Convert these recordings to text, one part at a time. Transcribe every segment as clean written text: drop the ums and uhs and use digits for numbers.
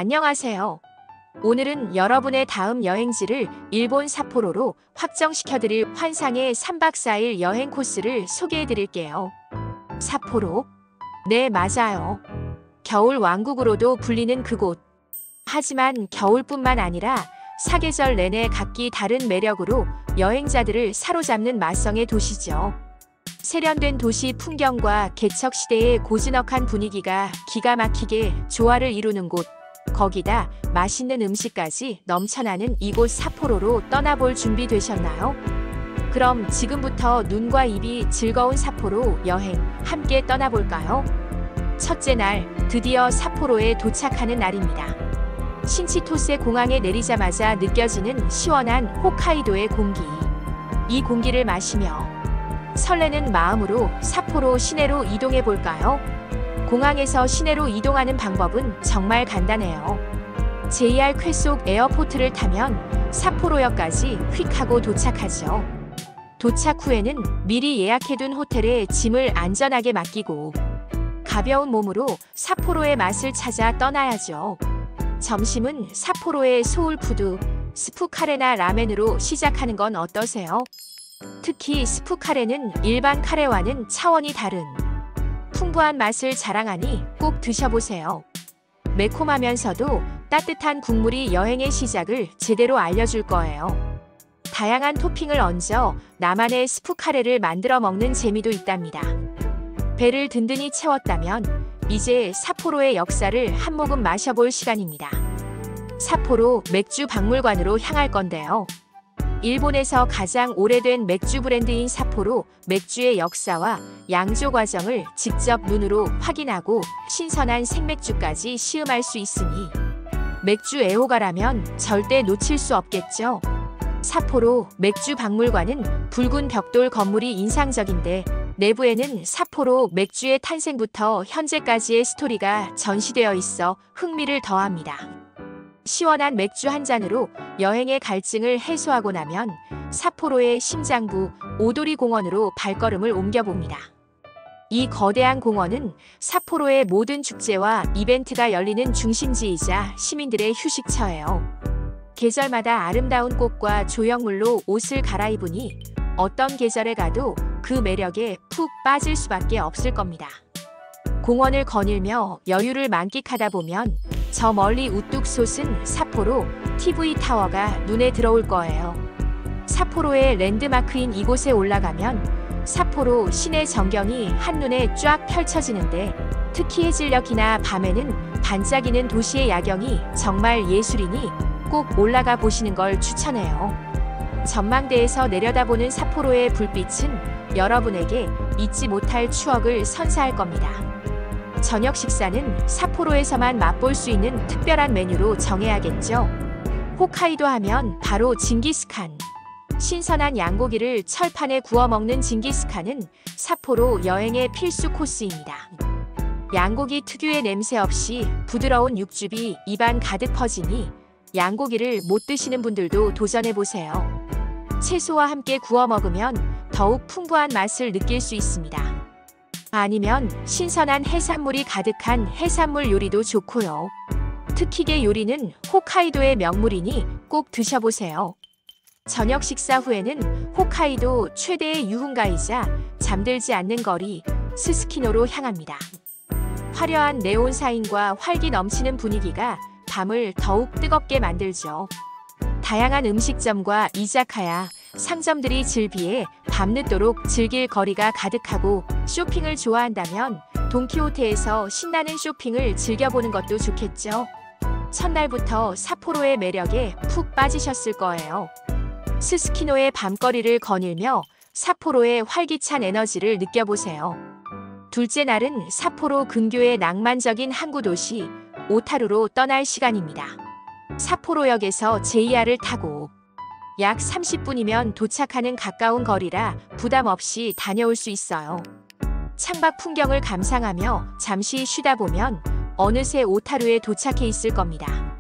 안녕하세요. 오늘은 여러분의 다음 여행지를 일본 삿포로로 확정시켜드릴 환상의 3박 4일 여행 코스를 소개해드릴게요. 삿포로? 네, 맞아요. 겨울 왕국으로도 불리는 그곳. 하지만 겨울뿐만 아니라 사계절 내내 각기 다른 매력으로 여행자들을 사로잡는 맛성의 도시죠. 세련된 도시 풍경과 개척시대의 고즈넉한 분위기가 기가 막히게 조화를 이루는 곳. 거기다 맛있는 음식까지 넘쳐나는 이곳 삿포로로 떠나볼 준비 되셨나요? 그럼 지금부터 눈과 입이 즐거운 삿포로 여행 함께 떠나볼까요? 첫째 날, 드디어 삿포로에 도착하는 날입니다. 신치토세 공항에 내리자마자 느껴지는 시원한 홋카이도의 공기. 이 공기를 마시며 설레는 마음으로 삿포로 시내로 이동해 볼까요? 공항에서 시내로 이동하는 방법은 정말 간단해요. JR 쾌속 에어포트를 타면 삿포로역까지 휙 하고 도착하죠. 도착 후에는 미리 예약해둔 호텔에 짐을 안전하게 맡기고 가벼운 몸으로 삿포로의 맛을 찾아 떠나야죠. 점심은 삿포로의 소울푸드 스프카레나 라멘으로 시작하는 건 어떠세요? 특히 스프카레는 일반 카레와는 차원이 다른 풍부한 맛을 자랑하니 꼭 드셔보세요. 매콤하면서도 따뜻한 국물이 여행의 시작을 제대로 알려줄 거예요. 다양한 토핑을 얹어 나만의 스프카레를 만들어 먹는 재미도 있답니다. 배를 든든히 채웠다면 이제 삿포로의 역사를 한 모금 마셔볼 시간입니다. 삿포로 맥주 박물관으로 향할 건데요. 일본에서 가장 오래된 맥주 브랜드인 삿포로 맥주의 역사와 양조 과정을 직접 눈으로 확인하고 신선한 생맥주까지 시음할 수 있으니 맥주 애호가라면 절대 놓칠 수 없겠죠. 삿포로 맥주 박물관은 붉은 벽돌 건물이 인상적인데 내부에는 삿포로 맥주의 탄생부터 현재까지의 스토리가 전시되어 있어 흥미를 더합니다. 시원한 맥주 한 잔으로 여행의 갈증을 해소하고 나면 삿포로의 심장부 오도리 공원으로 발걸음을 옮겨봅니다. 이 거대한 공원은 삿포로의 모든 축제와 이벤트가 열리는 중심지이자 시민들의 휴식처예요. 계절마다 아름다운 꽃과 조형물로 옷을 갈아입으니 어떤 계절에 가도 그 매력에 푹 빠질 수밖에 없을 겁니다. 공원을 거닐며 여유를 만끽하다 보면 저 멀리 우뚝 솟은 삿포로 TV 타워가 눈에 들어올 거예요. 삿포로의 랜드마크인 이곳에 올라가면 삿포로 시내 전경이 한눈에 쫙 펼쳐지는데 특히 해질녘이나 밤에는 반짝이는 도시의 야경이 정말 예술이니 꼭 올라가 보시는 걸 추천해요. 전망대에서 내려다보는 삿포로의 불빛은 여러분에게 잊지 못할 추억을 선사할 겁니다. 저녁 식사는 삿포로에서만 맛볼 수 있는 특별한 메뉴로 정해야겠죠. 홋카이도 하면 바로 징기스칸. 신선한 양고기를 철판에 구워 먹는 징기스칸은 삿포로 여행의 필수 코스입니다. 양고기 특유의 냄새 없이 부드러운 육즙이 입안 가득 퍼지니 양고기를 못 드시는 분들도 도전해보세요. 채소와 함께 구워 먹으면 더욱 풍부한 맛을 느낄 수 있습니다. 아니면 신선한 해산물이 가득한 해산물 요리도 좋고요. 특히게 요리는 홋카이도의 명물이니 꼭 드셔보세요. 저녁 식사 후에는 홋카이도 최대의 유흥가이자 잠들지 않는 거리 스스키노로 향합니다. 화려한 네온 사인과 활기 넘치는 분위기가 밤을 더욱 뜨겁게 만들죠. 다양한 음식점과 이자카야, 상점들이 즐비해 밤늦도록 즐길 거리가 가득하고 쇼핑을 좋아한다면 돈키호테에서 신나는 쇼핑을 즐겨보는 것도 좋겠죠. 첫날부터 삿포로의 매력에 푹 빠지셨을 거예요. 스스키노의 밤거리를 거닐며 삿포로의 활기찬 에너지를 느껴보세요. 둘째 날은 삿포로 근교의 낭만적인 항구 도시 오타루로 떠날 시간입니다. 삿포로역에서 JR을 타고 약 30분이면 도착하는 가까운 거리라 부담 없이 다녀올 수 있어요. 창밖 풍경을 감상하며 잠시 쉬다 보면 어느새 오타루에 도착해 있을 겁니다.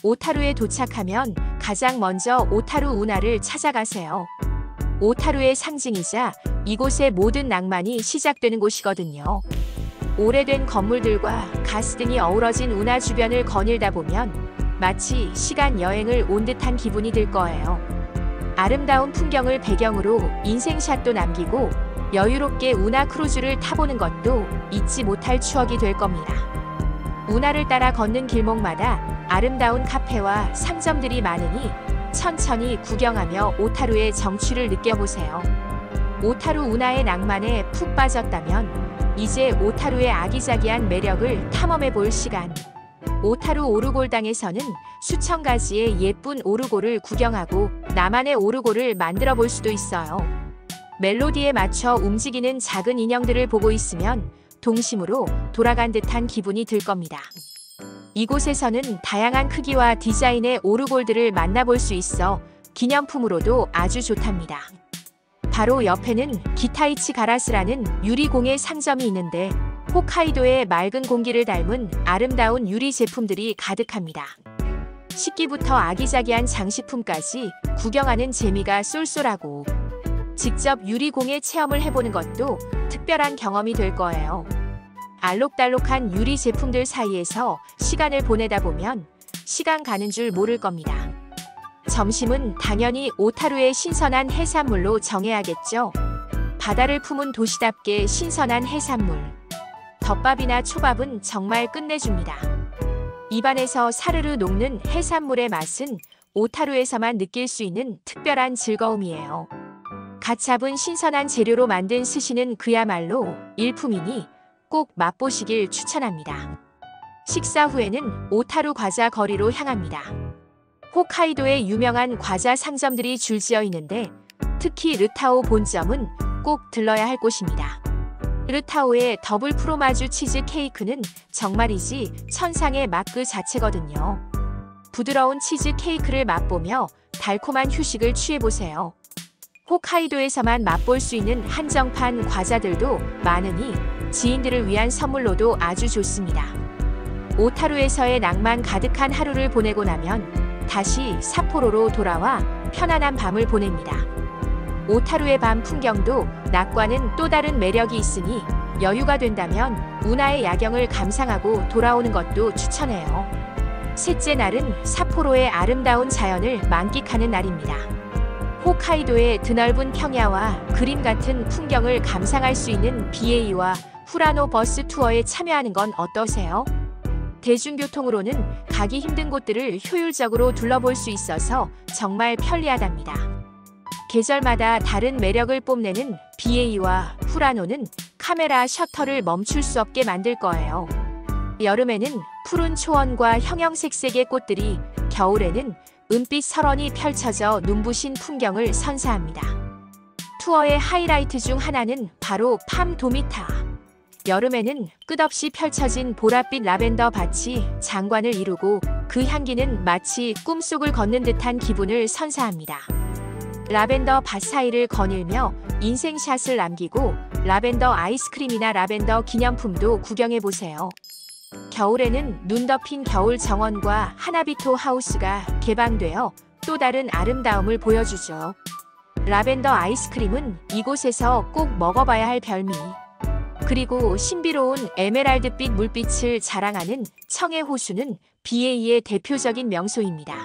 오타루에 도착하면 가장 먼저 오타루 운하를 찾아가세요. 오타루의 상징이자 이곳의 모든 낭만이 시작되는 곳이거든요. 오래된 건물들과 가스 등이 어우러진 운하 주변을 거닐다 보면 마치 시간 여행을 온 듯한 기분이 들 거예요. 아름다운 풍경을 배경으로 인생샷도 남기고 여유롭게 운하 크루즈를 타보는 것도 잊지 못할 추억이 될 겁니다. 운하를 따라 걷는 길목마다 아름다운 카페와 상점들이 많으니 천천히 구경하며 오타루의 정취를 느껴보세요. 오타루 운하의 낭만에 푹 빠졌다면 이제 오타루의 아기자기한 매력을 탐험해 볼 시간. 오타루 오르골당에서는 수천 가지의 예쁜 오르골을 구경하고 나만의 오르골을 만들어 볼 수도 있어요. 멜로디에 맞춰 움직이는 작은 인형들을 보고 있으면 동심으로 돌아간 듯한 기분이 들 겁니다. 이곳에서는 다양한 크기와 디자인의 오르골들을 만나볼 수 있어 기념품으로도 아주 좋답니다. 바로 옆에는 기타이치 가라스라는 유리공예 상점이 있는데 홋카이도의 맑은 공기를 닮은 아름다운 유리 제품들이 가득합니다. 식기부터 아기자기한 장식품까지 구경하는 재미가 쏠쏠하고 직접 유리공예 체험을 해보는 것도 특별한 경험이 될 거예요. 알록달록한 유리 제품들 사이에서 시간을 보내다 보면 시간 가는 줄 모를 겁니다. 점심은 당연히 오타루의 신선한 해산물로 정해야겠죠. 바다를 품은 도시답게 신선한 해산물. 덮밥이나 초밥은 정말 끝내줍니다. 입안에서 사르르 녹는 해산물의 맛은 오타루에서만 느낄 수 있는 특별한 즐거움이에요. 갓 잡은 신선한 재료로 만든 스시는 그야말로 일품이니 꼭 맛보시길 추천합니다. 식사 후에는 오타루 과자 거리로 향합니다. 홋카이도의 유명한 과자 상점들이 줄지어 있는데 특히 르타오 본점은 꼭 들러야 할 곳입니다. 르타오의 더블 프로마주 치즈 케이크는 정말이지 천상의 맛 그 자체거든요. 부드러운 치즈 케이크를 맛보며 달콤한 휴식을 취해보세요. 홋카이도에서만 맛볼 수 있는 한정판 과자들도 많으니 지인들을 위한 선물로도 아주 좋습니다. 오타루에서의 낭만 가득한 하루를 보내고 나면 다시 삿포로로 돌아와 편안한 밤을 보냅니다. 오타루의 밤 풍경도 낮과는 또 다른 매력이 있으니 여유가 된다면 운하의 야경을 감상하고 돌아오는 것도 추천해요. 셋째 날은 삿포로의 아름다운 자연을 만끽하는 날입니다. 홋카이도의 드넓은 평야와 그림 같은 풍경을 감상할 수 있는 BA와 후라노 버스 투어에 참여하는 건 어떠세요? 대중교통으로는 가기 힘든 곳들을 효율적으로 둘러볼 수 있어서 정말 편리하답니다. 계절마다 다른 매력을 뽐내는 BA와 후라노는 카메라 셔터를 멈출 수 없게 만들 거예요. 여름에는 푸른 초원과 형형색색의 꽃들이, 겨울에는 은빛 설원이 펼쳐져 눈부신 풍경을 선사합니다. 투어의 하이라이트 중 하나는 바로 팜 도미타. 여름에는 끝없이 펼쳐진 보랏빛 라벤더 밭이 장관을 이루고 그 향기는 마치 꿈속을 걷는 듯한 기분을 선사합니다. 라벤더 밭 사이를 거닐며 인생샷을 남기고 라벤더 아이스크림이나 라벤더 기념품도 구경해보세요. 겨울에는 눈 덮인 겨울 정원과 하나비토 하우스가 개방되어 또 다른 아름다움을 보여주죠. 라벤더 아이스크림은 이곳에서 꼭 먹어봐야 할 별미. 그리고 신비로운 에메랄드빛 물빛을 자랑하는 청해 호수는 BA의 대표적인 명소입니다.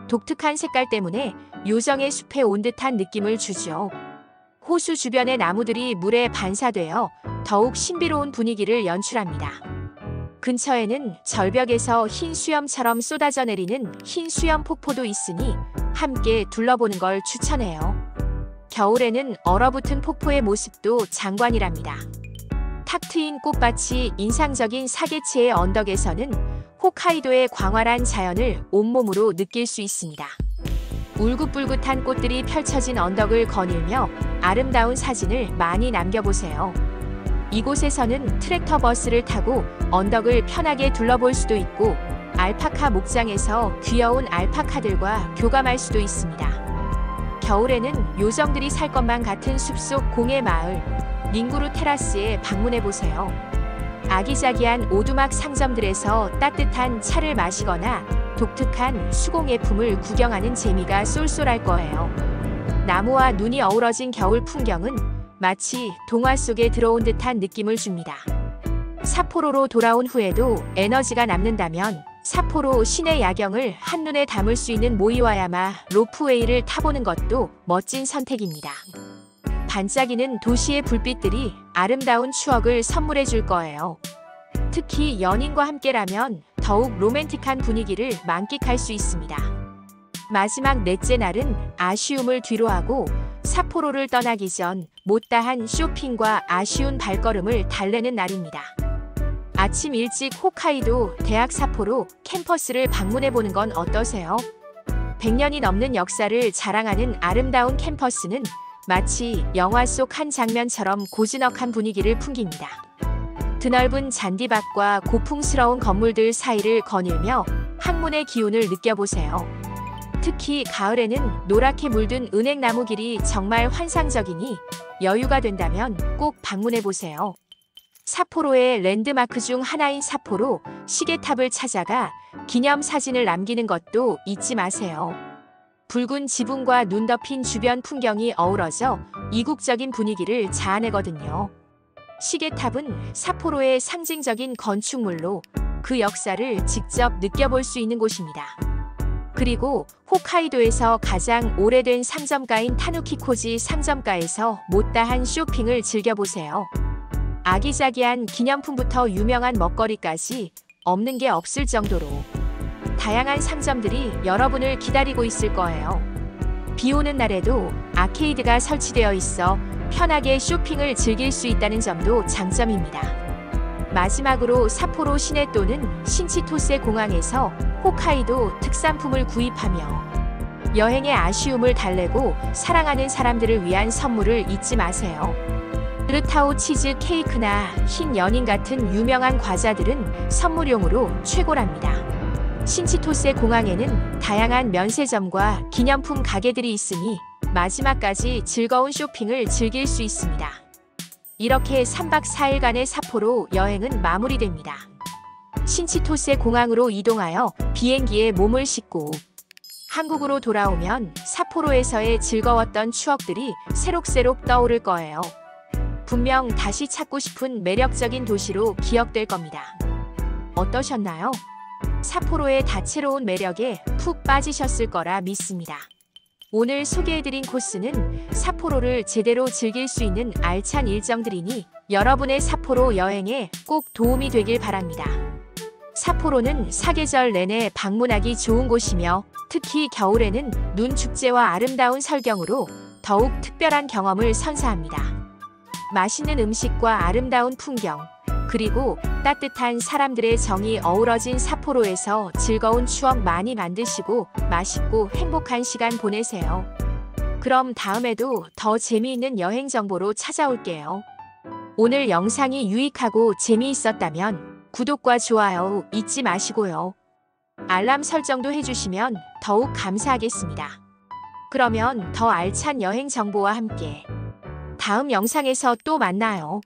독특한 색깔 때문에 요정의 숲에 온 듯한 느낌을 주죠. 호수 주변의 나무들이 물에 반사되어 더욱 신비로운 분위기를 연출합니다. 근처에는 절벽에서 흰 수염처럼 쏟아져 내리는 흰 수염 폭포도 있으니 함께 둘러보는 걸 추천해요. 겨울에는 얼어붙은 폭포의 모습도 장관이랍니다. 탁 트인 꽃밭이 인상적인 사계치의 언덕에서는 홋카이도의 광활한 자연을 온몸으로 느낄 수 있습니다. 울긋불긋한 꽃들이 펼쳐진 언덕을 거닐며 아름다운 사진을 많이 남겨보세요. 이곳에서는 트랙터 버스를 타고 언덕을 편하게 둘러볼 수도 있고 알파카 목장에서 귀여운 알파카들과 교감할 수도 있습니다. 겨울에는 요정들이 살 것만 같은 숲속 공예 마을 닝구루 테라스에 방문해보세요. 아기자기한 오두막 상점들에서 따뜻한 차를 마시거나 독특한 수공예품을 구경하는 재미가 쏠쏠할 거예요. 나무와 눈이 어우러진 겨울 풍경은 마치 동화 속에 들어온 듯한 느낌을 줍니다. 삿포로로 돌아온 후에도 에너지가 남는다면 삿포로 시내 야경을 한눈에 담을 수 있는 모이와야마 로프웨이를 타보는 것도 멋진 선택입니다. 반짝이는 도시의 불빛들이 아름다운 추억을 선물해 줄 거예요. 특히 연인과 함께라면 더욱 로맨틱한 분위기를 만끽할 수 있습니다. 마지막 넷째 날은 아쉬움을 뒤로하고 삿포로를 떠나기 전 못다한 쇼핑과 아쉬운 발걸음을 달래는 날입니다. 아침 일찍 홋카이도 대학 삿포로 캠퍼스를 방문해보는 건 어떠세요? 100년이 넘는 역사를 자랑하는 아름다운 캠퍼스는 마치 영화 속 한 장면처럼 고즈넉한 분위기를 풍깁니다. 드넓은 잔디밭과 고풍스러운 건물들 사이를 거닐며 학문의 기운을 느껴보세요. 특히 가을에는 노랗게 물든 은행나무 길이 정말 환상적이니 여유가 된다면 꼭 방문해보세요. 삿포로의 랜드마크 중 하나인 삿포로 시계탑을 찾아가 기념사진을 남기는 것도 잊지 마세요. 붉은 지붕과 눈 덮인 주변 풍경이 어우러져 이국적인 분위기를 자아내거든요. 시계탑은 삿포로의 상징적인 건축물로 그 역사를 직접 느껴볼 수 있는 곳입니다. 그리고 홋카이도에서 가장 오래된 상점가인 타누키코지 상점가에서 못다한 쇼핑을 즐겨보세요. 아기자기한 기념품부터 유명한 먹거리까지 없는 게 없을 정도로 다양한 상점들이 여러분을 기다리고 있을 거예요. 비 오는 날에도 아케이드가 설치되어 있어 편하게 쇼핑을 즐길 수 있다는 점도 장점입니다. 마지막으로 삿포로 시내 또는 신치토세 공항에서 홋카이도 특산품을 구입하며 여행의 아쉬움을 달래고 사랑하는 사람들을 위한 선물을 잊지 마세요. 르타오 치즈 케이크나 흰 연인 같은 유명한 과자들은 선물용으로 최고랍니다. 신치토세 공항에는 다양한 면세점과 기념품 가게들이 있으니 마지막까지 즐거운 쇼핑을 즐길 수 있습니다. 이렇게 3박 4일간의 삿포로 여행은 마무리됩니다. 신치토세 공항으로 이동하여 비행기에 몸을 싣고 한국으로 돌아오면 삿포로에서의 즐거웠던 추억들이 새록새록 떠오를 거예요. 분명 다시 찾고 싶은 매력적인 도시로 기억될 겁니다. 어떠셨나요? 삿포로의 다채로운 매력에 푹 빠지셨을 거라 믿습니다. 오늘 소개해드린 코스는 삿포로를 제대로 즐길 수 있는 알찬 일정들이니 여러분의 삿포로 여행에 꼭 도움이 되길 바랍니다. 삿포로는 사계절 내내 방문하기 좋은 곳이며 특히 겨울에는 눈 축제와 아름다운 설경으로 더욱 특별한 경험을 선사합니다. 맛있는 음식과 아름다운 풍경, 그리고 따뜻한 사람들의 정이 어우러진 삿포로에서 즐거운 추억 많이 만드시고 맛있고 행복한 시간 보내세요. 그럼 다음에도 더 재미있는 여행 정보로 찾아올게요. 오늘 영상이 유익하고 재미있었다면 구독과 좋아요 잊지 마시고요. 알람 설정도 해주시면 더욱 감사하겠습니다. 그러면 더 알찬 여행 정보와 함께 다음 영상에서 또 만나요.